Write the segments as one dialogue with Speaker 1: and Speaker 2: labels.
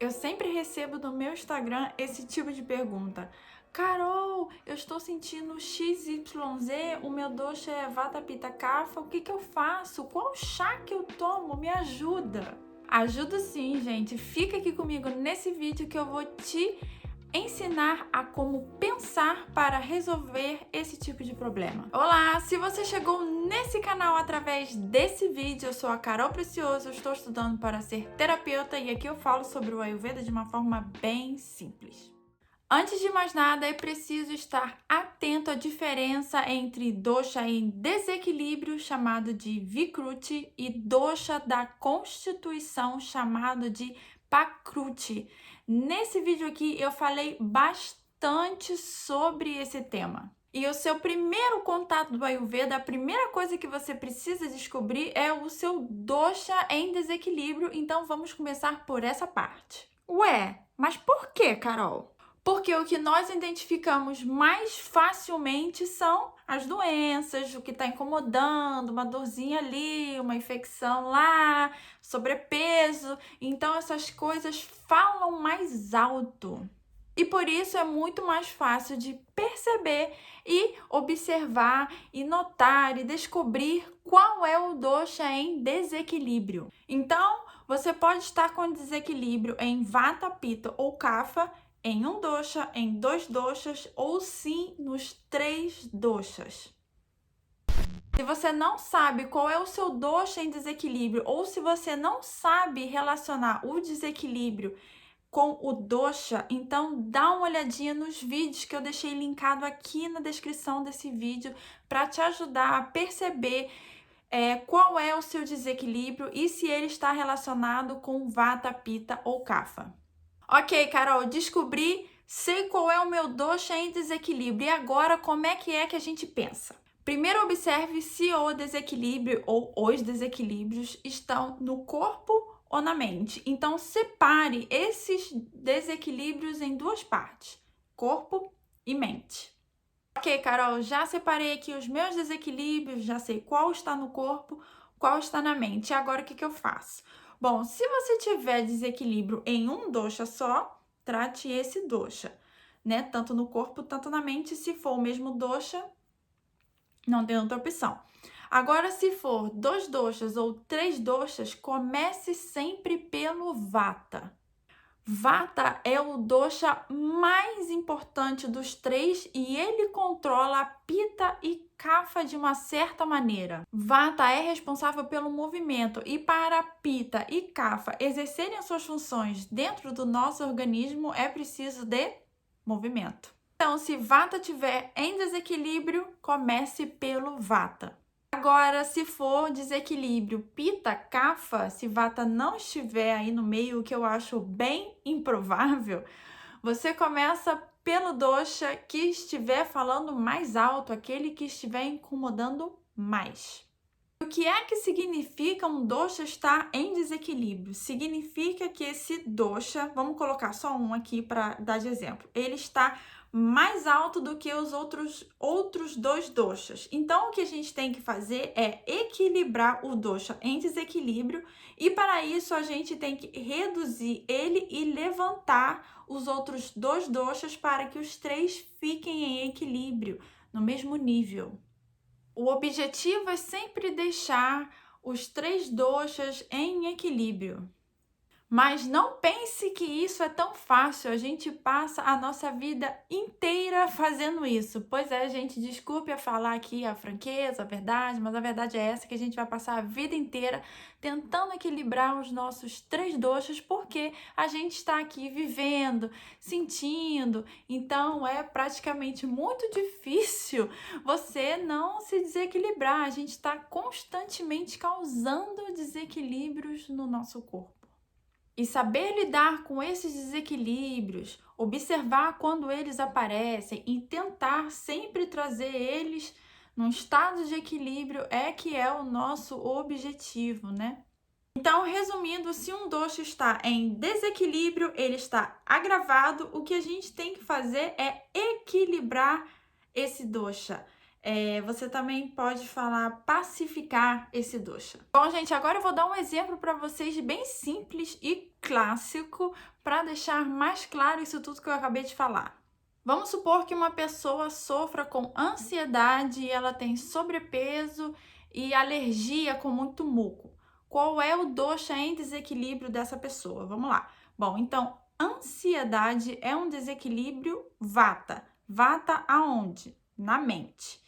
Speaker 1: Eu sempre recebo no meu Instagram esse tipo de pergunta. Carol, eu estou sentindo XYZ, o meu dosha é Vata Pitta Kapha, o que eu faço? Qual chá que eu tomo? Me ajuda! Ajudo sim, gente. Fica aqui comigo nesse vídeo que eu vou te ensinar a como pensar para resolver esse tipo de problema. Olá, se você chegou nesse canal através desse vídeo, eu sou a Carol Precioso, eu estou estudando para ser terapeuta e aqui eu falo sobre o Ayurveda de uma forma bem simples. Antes de mais nada, é preciso estar atento à diferença entre dosha em desequilíbrio, chamado de Vikruti, e dosha da constituição, chamado de Pakruti. Nesse vídeo aqui eu falei bastante sobre esse tema. E o seu primeiro contato do Ayurveda, a primeira coisa que você precisa descobrir é o seu dosha em desequilíbrio, então vamos começar por essa parte. Ué, mas por que, Carol? Porque o que nós identificamos mais facilmente são as doenças, o que está incomodando, uma dorzinha ali, uma infecção lá, sobrepeso. Então, essas coisas falam mais alto. E por isso é muito mais fácil de perceber e observar e notar e descobrir qual é o dosha em desequilíbrio. Então, você pode estar com desequilíbrio em Vata, Pitta ou Kapha, em um dosha, em dois doshas ou sim nos três doshas. Se você não sabe qual é o seu dosha em desequilíbrio ou se você não sabe relacionar o desequilíbrio com o dosha, então dá uma olhadinha nos vídeos que eu deixei linkado aqui na descrição desse vídeo para te ajudar a perceber qual é o seu desequilíbrio e se ele está relacionado com Vata, Pitta ou Kapha. Ok, Carol, descobri, sei qual é o meu dosha em desequilíbrio. E agora, como é que a gente pensa? Primeiro, observe se o desequilíbrio ou os desequilíbrios estão no corpo ou na mente. Então, separe esses desequilíbrios em duas partes, corpo e mente. Ok, Carol, já separei aqui os meus desequilíbrios, já sei qual está no corpo, qual está na mente. E agora, o que eu faço? Bom, se você tiver desequilíbrio em um dosha só, trate esse dosha, né? Tanto no corpo, tanto na mente. Se for o mesmo dosha, não tem outra opção. Agora, se for dois doshas ou três doshas, comece sempre pelo Vata. Vata é o dosha mais importante dos três e ele controla Pitta e Kapha de uma certa maneira. Vata é responsável pelo movimento e para Pitta e Kapha exercerem as suas funções dentro do nosso organismo é preciso de movimento. Então, se Vata estiver em desequilíbrio, comece pelo Vata. Agora, se for desequilíbrio Pitta, Kapha, se Vata não estiver aí no meio, o que eu acho bem improvável, você começa pelo dosha que estiver falando mais alto, aquele que estiver incomodando mais. O que é que significa um dosha estar em desequilíbrio? Significa que esse dosha, vamos colocar só um aqui para dar de exemplo, ele está mais alto do que os outros dois doshas. Então, o que a gente tem que fazer é equilibrar o dosha em desequilíbrio e para isso a gente tem que reduzir ele e levantar os outros dois doshas para que os três fiquem em equilíbrio, no mesmo nível. O objetivo é sempre deixar os três doshas em equilíbrio. Mas não pense que isso é tão fácil, a gente passa a nossa vida inteira fazendo isso. Pois é, gente, desculpe a falar aqui a franqueza, a verdade, mas a verdade é essa, que a gente vai passar a vida inteira tentando equilibrar os nossos três doshas, porque a gente está aqui vivendo, sentindo, então é praticamente muito difícil você não se desequilibrar. A gente está constantemente causando desequilíbrios no nosso corpo. E saber lidar com esses desequilíbrios, observar quando eles aparecem e tentar sempre trazer eles num estado de equilíbrio é que é o nosso objetivo, né? Então, resumindo, se um dosha está em desequilíbrio, ele está agravado, o que a gente tem que fazer é equilibrar esse dosha. Você também pode falar pacificar esse dosha. Bom, gente, agora eu vou dar um exemplo para vocês bem simples e clássico para deixar mais claro isso tudo que eu acabei de falar. Vamos supor que uma pessoa sofra com ansiedade e ela tem sobrepeso e alergia com muito muco. Qual é o dosha em desequilíbrio dessa pessoa? Vamos lá. Bom, então, ansiedade é um desequilíbrio vata. Vata aonde? Na mente.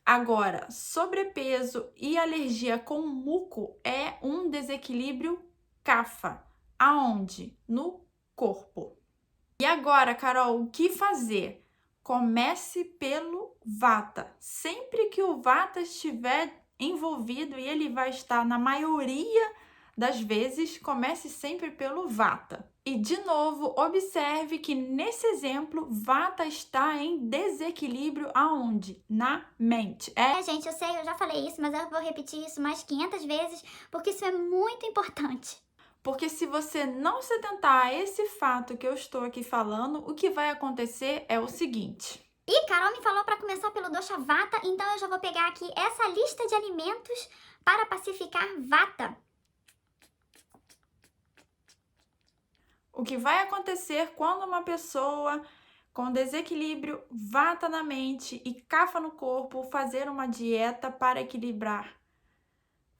Speaker 1: Agora, sobrepeso e alergia com muco é um desequilíbrio kapha. Aonde? No corpo. E agora, Carol, o que fazer? Comece pelo vata. Sempre que o vata estiver envolvido, e ele vai estar na maioria das vezes, comece sempre pelo vata. E de novo, observe que nesse exemplo, vata está em desequilíbrio aonde? Na mente.
Speaker 2: Gente, eu sei, eu já falei isso, mas eu vou repetir isso mais 500 vezes, porque isso é muito importante.
Speaker 1: Porque se você não se atentar a esse fato que eu estou aqui falando, o que vai acontecer é o seguinte.
Speaker 2: E Carol me falou para começar pelo dosha vata, então eu já vou pegar aqui essa lista de alimentos para pacificar vata.
Speaker 1: O que vai acontecer quando uma pessoa com desequilíbrio vata na mente e kapha no corpo fazer uma dieta para equilibrar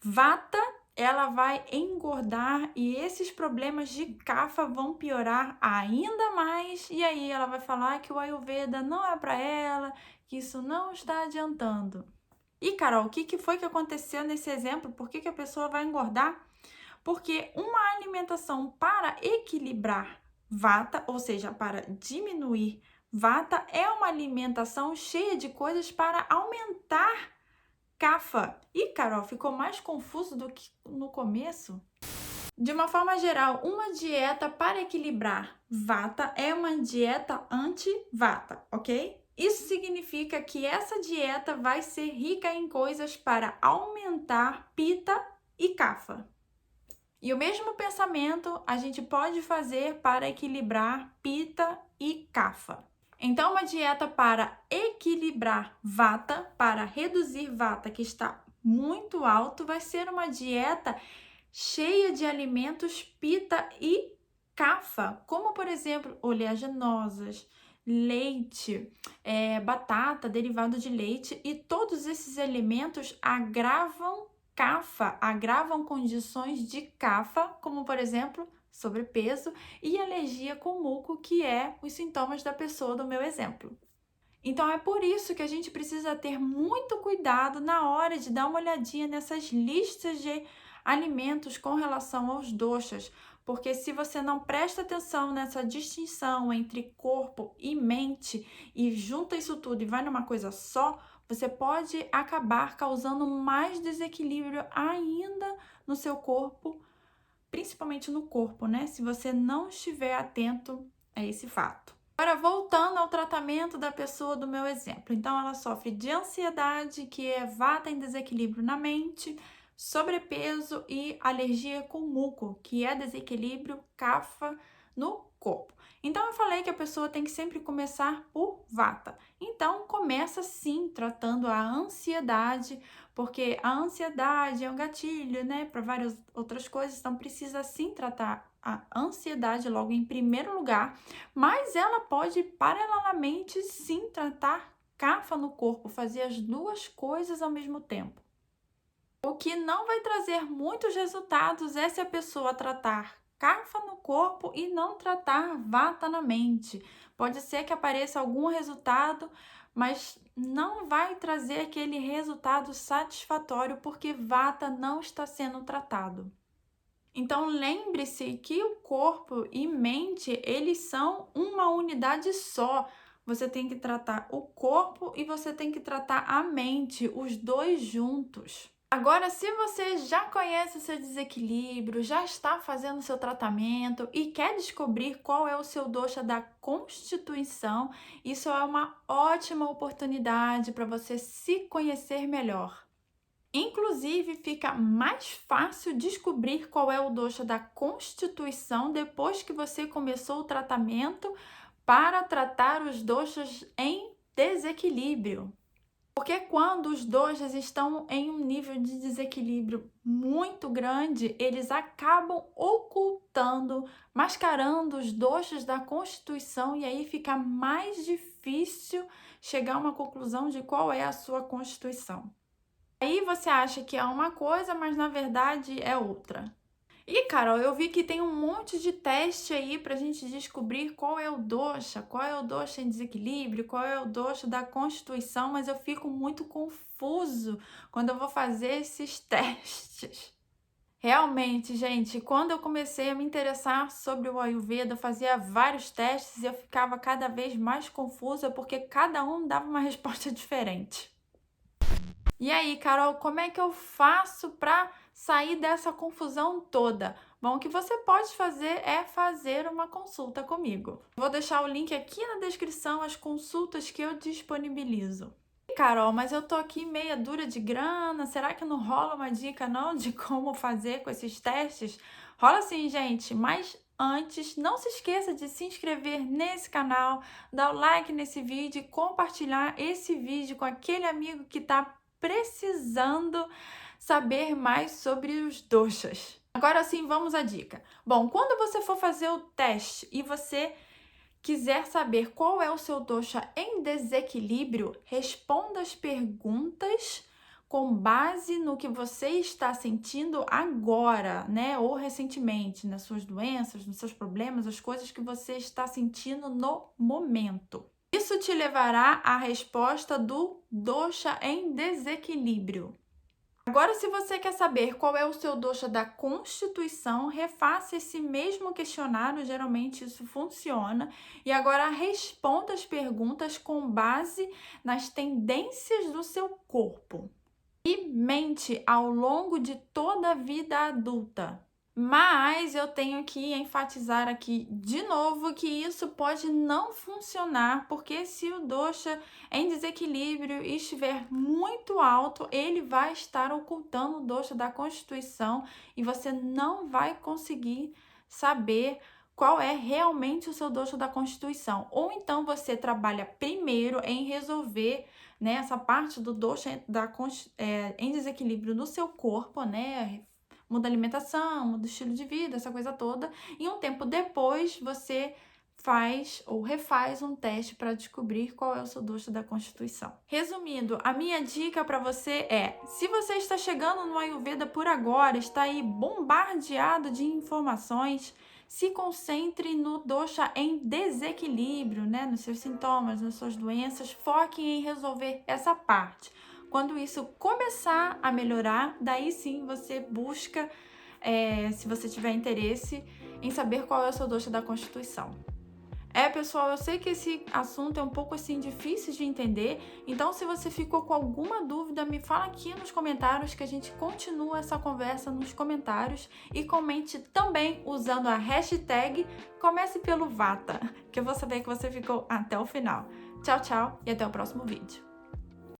Speaker 1: vata, ela vai engordar e esses problemas de kapha vão piorar ainda mais, e aí ela vai falar que o Ayurveda não é para ela, que isso não está adiantando. E Carol, o que foi que aconteceu nesse exemplo? Por que a pessoa vai engordar? Porque uma alimentação para equilibrar vata, ou seja, para diminuir vata, é uma alimentação cheia de coisas para aumentar kapha. E Carol, ficou mais confuso do que no começo? De uma forma geral, uma dieta para equilibrar vata é uma dieta anti-vata, ok? Isso significa que essa dieta vai ser rica em coisas para aumentar pita e kapha. E o mesmo pensamento a gente pode fazer para equilibrar pita e kapha. Então, uma dieta para equilibrar vata, para reduzir vata que está muito alto, vai ser uma dieta cheia de alimentos pita e kapha, como por exemplo, oleaginosas, leite, batata, derivado de leite, e todos esses alimentos agravam kapha, agravam condições de kapha, como por exemplo, sobrepeso e alergia com muco, que é os sintomas da pessoa do meu exemplo. Então é por isso que a gente precisa ter muito cuidado na hora de dar uma olhadinha nessas listas de alimentos com relação aos doshas, porque se você não presta atenção nessa distinção entre corpo e mente e junta isso tudo e vai numa coisa só, você pode acabar causando mais desequilíbrio ainda no seu corpo, principalmente no corpo, né? Se você não estiver atento a esse fato. Agora, voltando ao tratamento da pessoa do meu exemplo. Então, ela sofre de ansiedade, que é vata em desequilíbrio na mente, sobrepeso e alergia com muco, que é desequilíbrio kapha no corpo. Então, eu falei que a pessoa tem que sempre começar por vata. Então, começa sim tratando a ansiedade, porque a ansiedade é um gatilho, né, para várias outras coisas, então precisa sim tratar a ansiedade logo em primeiro lugar, mas ela pode paralelamente sim tratar kapha no corpo, fazer as duas coisas ao mesmo tempo. O que não vai trazer muitos resultados é se a pessoa tratar kapha no corpo e não tratar vata na mente. Pode ser que apareça algum resultado, mas não vai trazer aquele resultado satisfatório porque vata não está sendo tratado. Então lembre-se que o corpo e mente, eles são uma unidade só. Você tem que tratar o corpo e você tem que tratar a mente, os dois juntos. Agora, se você já conhece o seu desequilíbrio, já está fazendo o seu tratamento e quer descobrir qual é o seu dosha da constituição, isso é uma ótima oportunidade para você se conhecer melhor. Inclusive, fica mais fácil descobrir qual é o dosha da constituição depois que você começou o tratamento para tratar os doshas em desequilíbrio. Porque quando os doshas estão em um nível de desequilíbrio muito grande, eles acabam ocultando, mascarando os doshas da constituição e aí fica mais difícil chegar a uma conclusão de qual é a sua constituição. Aí você acha que é uma coisa, mas na verdade é outra. E, Carol, eu vi que tem um monte de teste aí pra gente descobrir qual é o dosha em desequilíbrio, qual é o dosha da constituição, mas eu fico muito confuso quando eu vou fazer esses testes. Realmente, gente, quando eu comecei a me interessar sobre o Ayurveda, eu fazia vários testes e eu ficava cada vez mais confusa porque cada um dava uma resposta diferente. E aí, Carol, como é que eu faço para sair dessa confusão toda? Bom, o que você pode fazer é fazer uma consulta comigo. Vou deixar o link aqui na descrição, as consultas que eu disponibilizo. E, Carol, mas eu tô aqui meia dura de grana, será que não rola uma dica não de como fazer com esses testes? Rola sim, gente, mas antes, não se esqueça de se inscrever nesse canal, dar o like nesse vídeo e compartilhar esse vídeo com aquele amigo que tá precisando saber mais sobre os doshas. Agora sim, vamos à dica. Bom, quando você for fazer o teste e você quiser saber qual é o seu dosha em desequilíbrio, responda as perguntas com base no que você está sentindo agora, né? Ou recentemente, nas suas doenças, nos seus problemas, as coisas que você está sentindo no momento. Isso te levará à resposta do dosha em desequilíbrio. Agora, se você quer saber qual é o seu dosha da constituição, refaça esse mesmo questionário, geralmente isso funciona. E agora responda as perguntas com base nas tendências do seu corpo e mente ao longo de toda a vida adulta. Mas eu tenho que enfatizar aqui de novo que isso pode não funcionar, porque se o dosha em desequilíbrio estiver muito alto, ele vai estar ocultando o dosha da constituição e você não vai conseguir saber qual é realmente o seu dosha da constituição. Ou então você trabalha primeiro em resolver, né, essa parte do dosha em desequilíbrio no seu corpo, né? Muda a alimentação, muda o estilo de vida, essa coisa toda. E um tempo depois, você faz ou refaz um teste para descobrir qual é o seu dosha da constituição. Resumindo, a minha dica para você é: se você está chegando no Ayurveda por agora, está aí bombardeado de informações, se concentre no dosha em desequilíbrio, né? Nos seus sintomas, nas suas doenças, foque em resolver essa parte. Quando isso começar a melhorar, daí sim você busca, se você tiver interesse, em saber qual é o seu dosha da constituição. Pessoal, eu sei que esse assunto é um pouco assim difícil de entender, então se você ficou com alguma dúvida, me fala aqui nos comentários que a gente continua essa conversa nos comentários e comente também usando a hashtag Comece pelo Vata, que eu vou saber que você ficou até o final. Tchau, tchau e até o próximo vídeo.